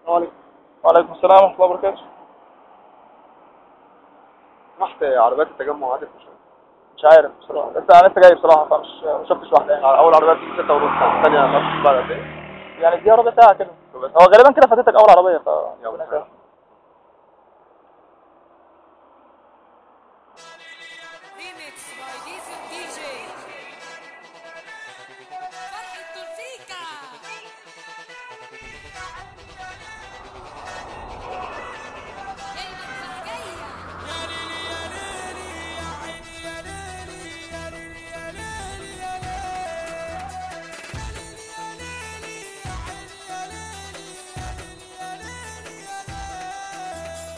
وعليكم. وعليكم السلام ورحمة الله وبركاته. سمحت عربيات التجمع عدت مش عارف بصراحة، أنا لسه جاي بصراحة، فمش ما شفتش واحدة يعني. أول عربية بتيجي 6 ونص، الثانية ما اعرفش بعد قد إيه. يعني دي ربع ساعة كده، هو غالبا كده فاتتك أول عربية يلا. ربنا. Remix by Diesel DJ. فرح التوزيكا. جاية فرجية. يا ليلي يا ليلي يا عيني يا ليلي يا ليلي يا ليلي يا ليلي يا ليلي يا ليلي يا عيني يا ليلي يا ليلي يا ليلي يا ليلي.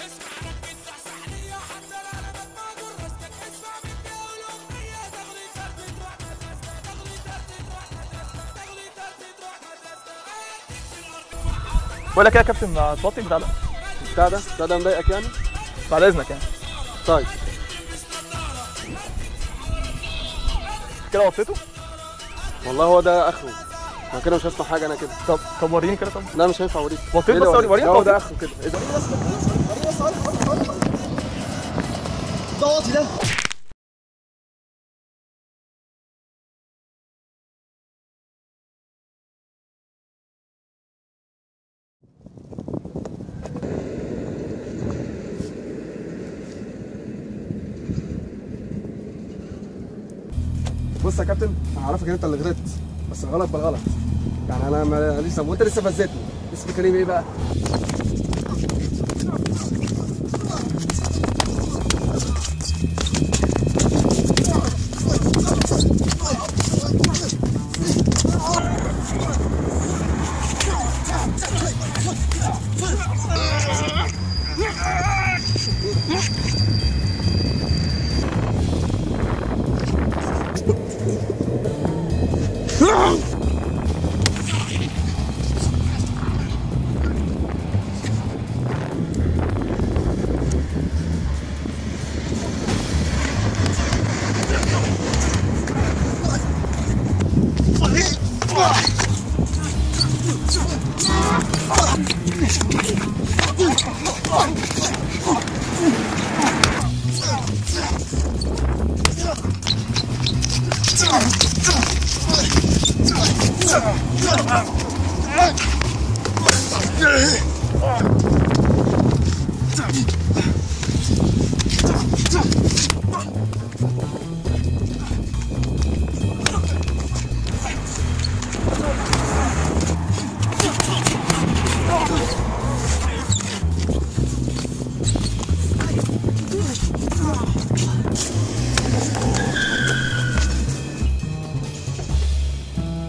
اسمع ربي تصحصح لي حتى العلامات ما درستك. اسمع مني والأغنية تغلي تردد روح مدرستك. تغلي تردد روح مدرستك. تغلي تردد روح مدرستك. أديك في الأرض وحاطط. بقول لك إيه يا كابتن، توطي بتاع ده بتاع ده مضايقك يعني؟ بعد إذنك يعني. طيب كده وطيته؟ والله هو ده آخره. أنا كده مش هسمع حاجة أنا كده. طب وريني كده. طب لا مش هينفع أوريك. وطيت إيه بس، ده وريني هو توطيت. ده آخره كده. إيه ده؟ ده واطي ده. بص يا كابتن، أنا عارفك إن أنت اللي غلطت، بس الغلط بالغلط. يعني أنا ماليش ذنب وأنت لسه فزتني. اسم كريم إيه بقى؟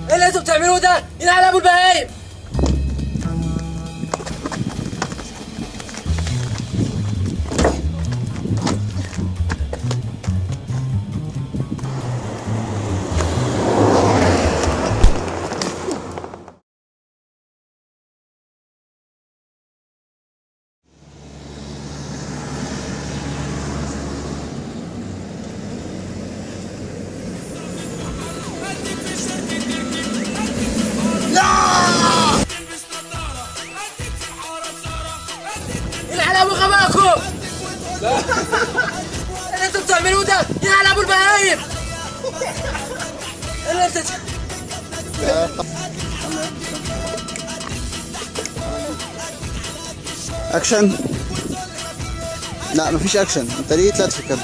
ايه اللي انتوا بتعملوه ده؟ ينعل ابو البهايم. ينعل ابو غباكم. ايه اللي انتوا بتعملوه ده؟ ينعل ابو البهايم. ايه اللي انت اكشن. لا مفيش اكشن، انت ليه طلعت في الكادر؟